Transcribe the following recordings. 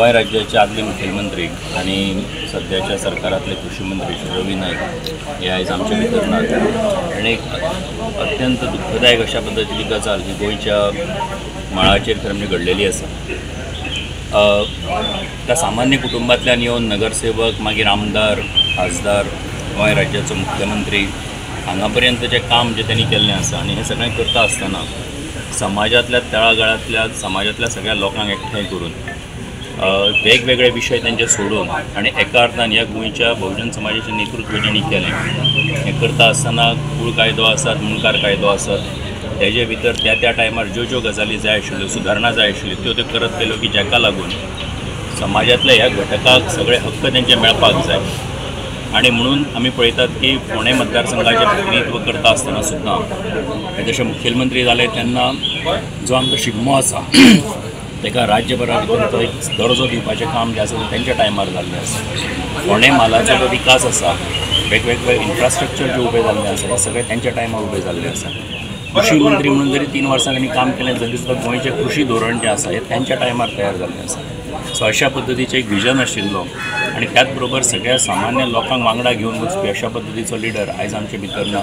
गोंय राज्याचे आदले मुख्यमंत्री आणि सध्याच्या सरकारातले कृषी मंत्री रवी नाईक हे आयज आमचे भितर नात आनी एक अत्यंत दुःखदायक अशा पद्धतीची गजाल ही गोंयच्या मळाचेर खरें म्हणजे घडलेली आसा। त्या सामान्य कुटुंबांतल्यान येवन नगरसेवक मागीर आमदार खासदार गोंय राज्याचो मुख्यमंत्री हांगा पर्यंत जें काम जें त्यांनी केल्लें आसा आनी हें सगळें करता आसतना समाजातल्या तळागाळांतल्या समाजातल्या सगळ्या लोकांक एकठांय करून वेगवेगळे विषय त्यांचे सोडून आणि एका अर्थान ह्या गोंयच्या बहुजन समाजाचें नेतृत्व जेणी केलें हें करता आसतना कुळ कायदो आसात मुणकार कायदो आसात तेजे भितर त्या टायमार ज्यो गजाली जाय आशिल्ल्यो सुदारणा जाय आशिल्ल्यो त्यो करत गेल्यो की जाका लागून समाजातल्या ह्या घटकाक सगळे हक्क तेंचे मेळपाक जाय। आणि म्हणून आमी पळयतात की फोंडे मतदारसंघाचें प्रतिनिधित्व करता आसतना सुद्दां जशे मुखेलमंत्री जाले तेन्ना जो आमचो शिगमो आसा तेका राज्यभरा भितर तो एक दर्जो दिवपाचें काम जें आसा तें तेंच्या टायमार जाल्लें आसा। फोंडे म्हालाचो जो विकास आसा वेगवेगळे इन्फ्रास्ट्रक्चर जे उबे जाल्लें आसा हे सगळे तेंच्या टायमार उबे जाल्लें आसा। कृषी मंत्री म्हणून जरी 3 वर्सां त्यांनी काम केलें तरी सुद्दां गोंयचें कृषी धोरण जें आसा हें तेंच्या टायमार तयार जाल्लें आसा। सो अशा पद्दतीचें एक विजन आशिल्लो आनी त्याच बरोबर सगळ्या सामान्य लोकांक वांगडा घेवन वचपी अशा पद्दतीचो लिडर आयज आमचे भितर ना।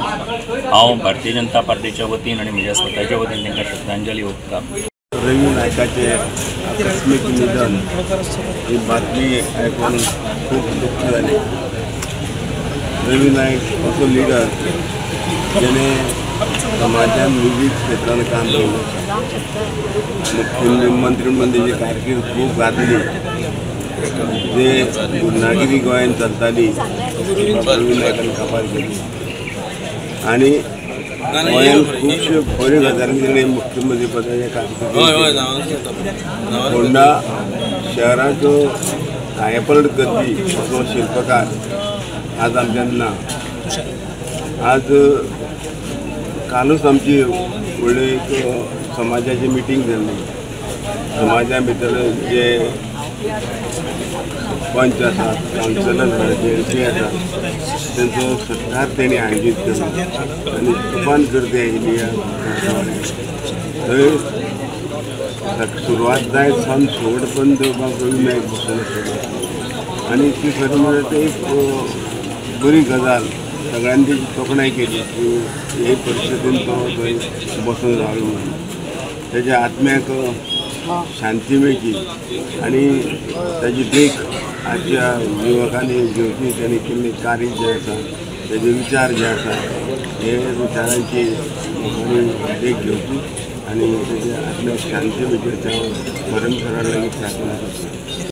हांव भारतीय जनता पार्टीच्या वतीन आनी म्हज्या स्वताच्या वतीन तांकां श्रद्धांजली ओंपतां। रवी नायकाचे आकस्मीक निधन ही बातमी आयकून खूप दुःख जालें। रवी नायक असो लिडर जेणे समाजान विविध क्षेत्रांत काम केलें। मुख्यमंत्री म्हणून तेजी कारकीर्द खूब गाजली। जे गुन्हागिरी गोंयांत चलताली रवी नायकान काबार केली आनी गोंयांत खुबश्यो बऱ्यो गजाली तेणें मुख्यमंत्री पदाचें कारकिर्दींत फोंडा शहराचो कायापलट करपी असो शिल्पकार आज आमच्यान ना। आज कालूच आमची व्हडली एक समाजाची मिटींग जाल्ली। समाजा भितर जे पंच आसात कावन्सिलर जे आसात तेंचो सत्कार तेणी आयोजीत केलो आनी तुफान गर्दी आयिल्ली थंय सुरवात जाय सन शेवट पर्यंत रवी नायक बसून आशिल्लो आनी ती खरें म्हणल्यार ती एक बरी गजाल सगळ्यांनी तेजी तोखणाय केली की हे परिस्थितीन तो थंय बसून रावलो म्हणून तेज्या आत्म्याक शांती मेळची आनी ताजी देख आजच्या युवकांनी घेवची तेणी केल्लें कार्य जें आसा तेजे विचार जे आसा हे विचारांची लोकांनी देख घेवची आनी तेज्या आत्म्याक शांती मेळची हांव परमेश्वरा लागीं प्रार्थना करता।